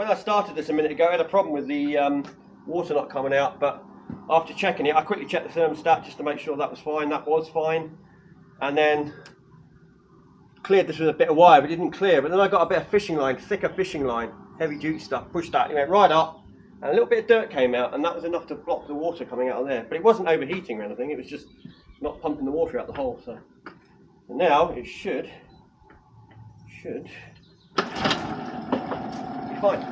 when I started this a minute ago, I had a problem with the water not coming out, but after checking it, I quickly checked the thermostat just to make sure that was fine. That was fine. And then cleared this with a bit of wire, but it didn't clear. But then I got a bit of fishing line, thicker fishing line, heavy duty stuff, pushed that, it went right up, and a little bit of dirt came out, and that was enough to block the water coming out of there. But it wasn't overheating or anything, it was just not pumping the water out the hole. So and now it should be fine.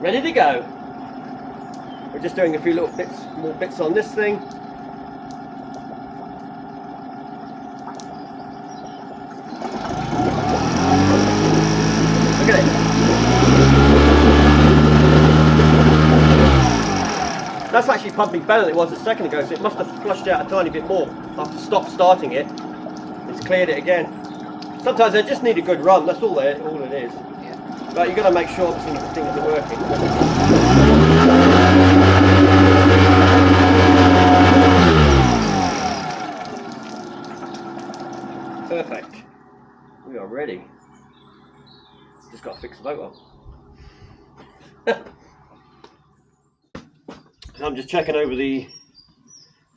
Ready to go. We're just doing a few little more bits on this thing. Look at it. That's actually pumping better than it was a second ago, so it must have flushed out a tiny bit more after starting it. It's cleared it again. Sometimes they just need a good run, that's all it is. Yeah. But you've got to make sure obviously the things are working. Perfect. We are ready. Just got to fix the boat up. So I'm just checking over the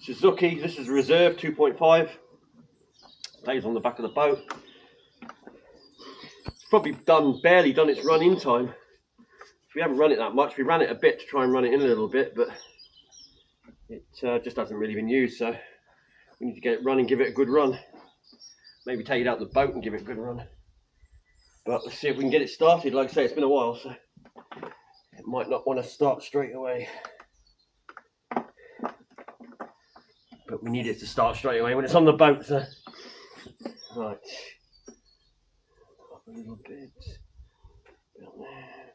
Suzuki. This is reserve 2.5. Lays on the back of the boat. It's probably barely done its run in time. We haven't run it that much. We ran it a bit to try and run it in a little bit, but it just hasn't really been used. So we need to get it running, give it a good run. Maybe take it out the boat and give it a good run. But let's see if we can get it started. Like I say, it's been a while, so it might not want to start straight away. But we need it to start straight away when it's on the boat. So right, up a little bit down there.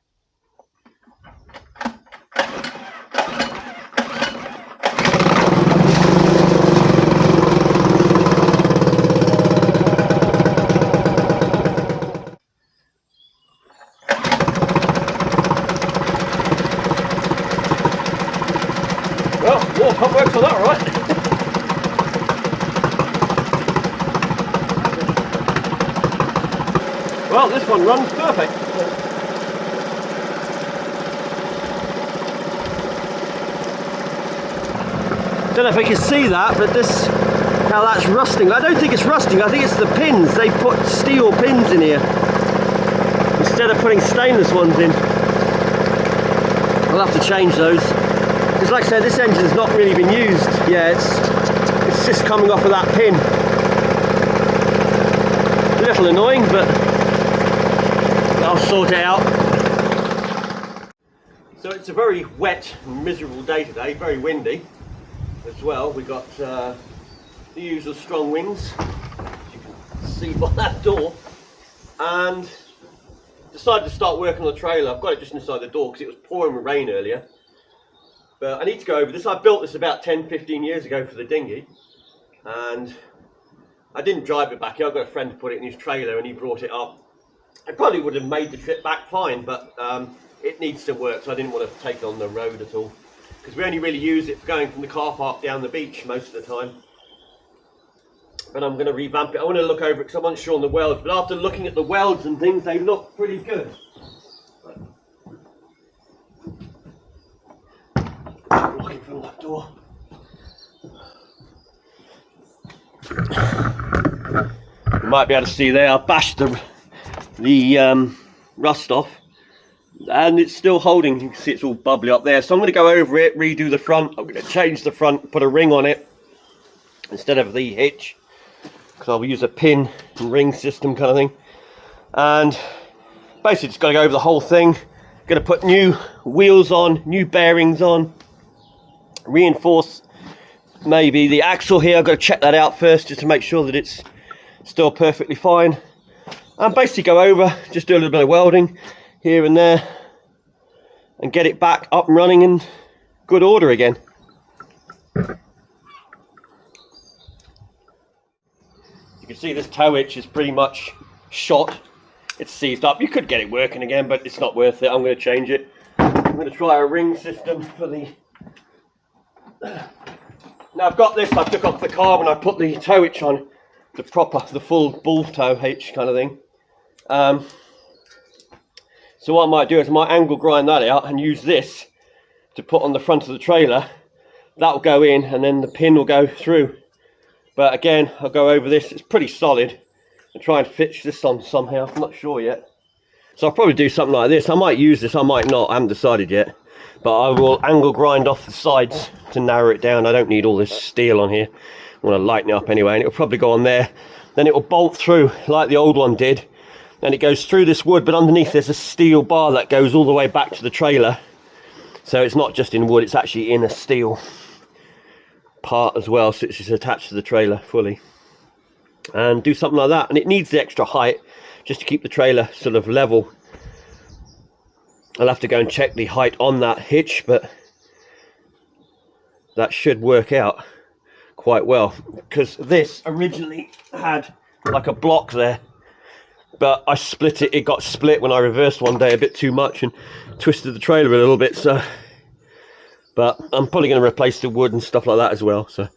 Well, water pump works on that, all right. Well, this one runs perfect. Don't know if you can see that, but how that's rusting. I don't think it's rusting, I think it's the pins. They put steel pins in here instead of putting stainless ones in. I'll have to change those. Because like I said, this engine's not really been used. Yeah, it's just coming off of that pin. A little annoying, but I'll sort it out. So it's a very wet, miserable day today, very windy as well. We've got the usual strong winds, as you can see by that door, and decided to start working on the trailer. I've got it just inside the door because it was pouring with rain earlier. But I need to go over this. I built this about 10-15 years ago for the dinghy, and I didn't drive it back here. I've got a friend who put it in his trailer and he brought it up. I probably would have made the trip back fine, but it needs to work, so I didn't want to take it on the road at all. Because we only really use it for going from the car park down the beach most of the time. But I'm going to revamp it. I want to look over it because I'm unsure on the welds, but after looking at the welds and things, they look pretty good. Looking from that door. You might be able to see there, I bashed the rust off, and it's still holding. You can see it's all bubbly up there. So I'm going to go over it, redo the front. I'm going to change the front, put a ring on it instead of the hitch, because I'll use a pin and ring system kind of thing. And basically just got to go over the whole thing. Going to put new wheels on, new bearings on, reinforce maybe the axle here. I've got to check that out first just to make sure that it's still perfectly fine, and basically go over, just do a little bit of welding here and there and get it back up and running in good order again. You can see this tow hitch is pretty much shot. It's seized up. You could get it working again, but it's not worth it. I'm going to change it. I'm going to try a ring system for the... Now I've got this, I took off the carbon, I put the tow hitch on, the full bull tow hitch kind of thing. So what I might do is I might angle grind that out and use this to put on the front of the trailer. That will go in and then the pin will go through. But again, I'll go over this. It's pretty solid. And try and fix this on somehow. I'm not sure yet. So I'll probably do something like this. I might use this, I might not. I haven't decided yet. But I will angle grind off the sides to narrow it down. I don't need all this steel on here. I want to lighten it up anyway. And it'll probably go on there. Then it will bolt through like the old one did. And it goes through this wood, but underneath there's a steel bar that goes all the way back to the trailer. So it's not just in wood, it's actually in a steel part as well. So it's just attached to the trailer fully. And do something like that. And it needs the extra height just to keep the trailer sort of level. I'll have to go and check the height on that hitch, but that should work out quite well, because this originally had like a block there, but I split it. It got split when I reversed one day a bit too much and twisted the trailer a little bit. So, but I'm probably going to replace the wood and stuff like that as well. So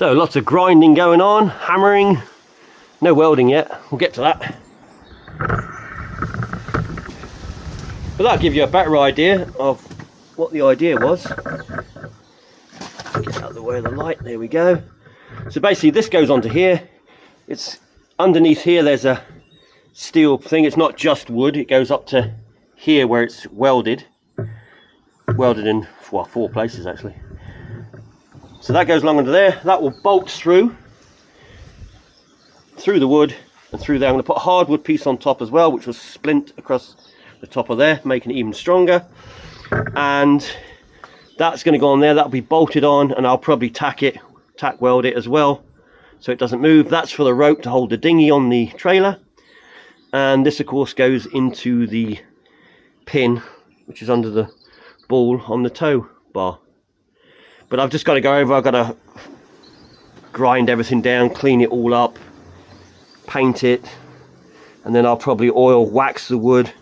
lots of grinding going on, hammering, no welding yet. We'll get to that. But that'll give you a better idea of what the idea was. Get out of the way of the light. There we go. So basically this goes onto here. It's underneath here, there's a steel thing. It's not just wood, it goes up to here where it's welded in, well, 4 places actually. So that goes along under there. That will bolt through the wood and through there. I'm going to put a hardwood piece on top as well, which will splint across the top of there, making it even stronger. And that's going to go on there. That'll be bolted on, and I'll probably tack weld it as well so it doesn't move. That's for the rope to hold the dinghy on the trailer. And this of course goes into the pin which is under the ball on the tow bar. But I've just got to go over, I've got to grind everything down, clean it all up, paint it, and then I'll probably oil, wax the wood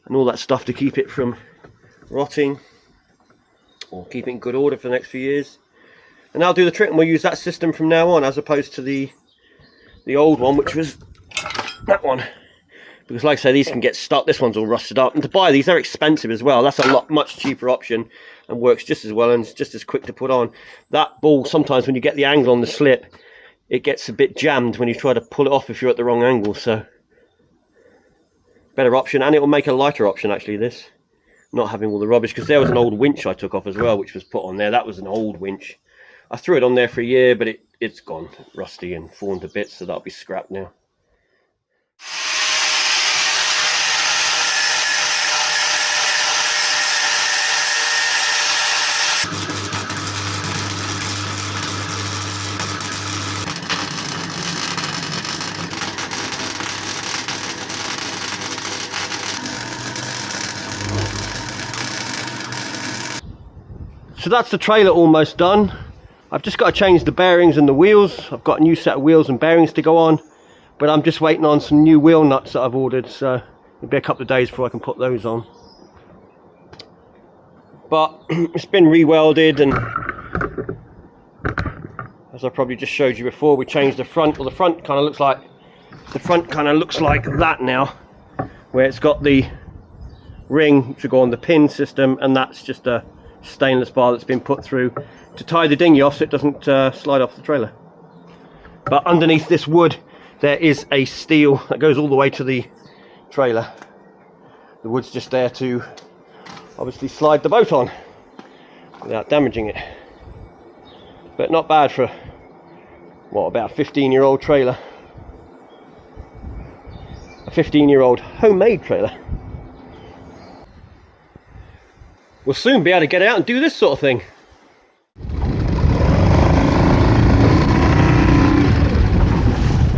and all that stuff to keep it from rotting, or keep it in good order for the next few years. And I'll do the trick, and we'll use that system from now on, as opposed to the old one, which was that one. Because like I say, these can get stuck. This one's all rusted up, and to buy these, they're expensive as well. That's a much cheaper option and works just as well, and it's just as quick to put on. That ball, sometimes when you get the angle on the slip, it gets a bit jammed when you try to pull it off if you're at the wrong angle. So better option, and it will make a lighter option actually, this, not having all the rubbish. Because there was an old winch I took off as well, which was put on there. That was an old winch. I threw it on there for a year, but it's gone rusty and fallen to bits, so that'll be scrapped now. So that's the trailer almost done. I've just got to change the bearings and the wheels. I've got a new set of wheels and bearings to go on, but I'm just waiting on some new wheel nuts that I've ordered, so it'll be a couple of days before I can put those on. But it's been re-welded, and as I probably just showed you before, we changed the front. Well, the front kind of looks like that now, where it's got the ring to go on the pin system, and that's just a stainless bar that's been put through to tie the dinghy off so it doesn't slide off the trailer. But underneath this wood there is a steel that goes all the way to the trailer. The wood's just there to obviously slide the boat on without damaging it. But not bad for, what, about a 15-year-old trailer. A 15-year-old homemade trailer. We'll soon be able to get out and do this sort of thing.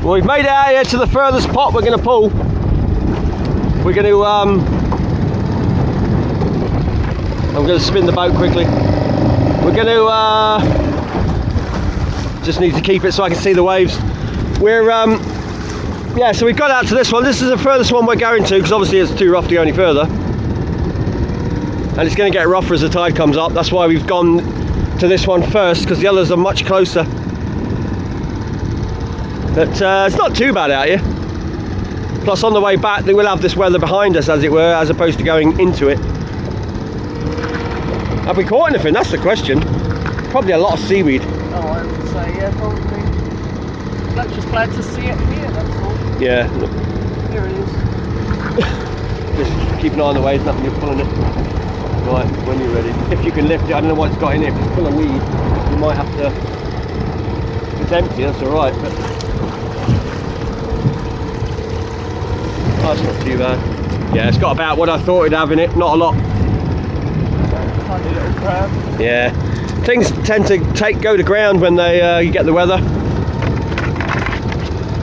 Well, we've made it out here to the furthest pot we're going to pull. We're going to, I'm going to spin the boat quickly. We're going to, just need to keep it so I can see the waves. We're, yeah, so we got out to this one. This is the furthest one we're going to, because obviously it's too rough to go any further. And it's going to get rougher as the tide comes up. That's why we've gone to this one first, because the others are much closer. But it's not too bad out here. Plus on the way back they will have this weather behind us, as it were, as opposed to going into it. Have we caught anything? That's the question. Probably a lot of seaweed. Oh, I would say, yeah, probably. But just glad to see it here, that's all. Yeah. Here it is. Just keep an eye on the waves, nothing, you're pulling it. Right, when you're ready. If you can lift it, I don't know what it's got in it. If it's full of weed, you might have to... If it's empty, that's alright, but... Oh, that's not too bad. Yeah, it's got about what I thought it'd have in it, not a lot. Tiny little crab. Yeah. Things tend to go to ground when they you get the weather.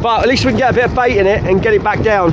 But at least we can get a bit of bait in it and get it back down.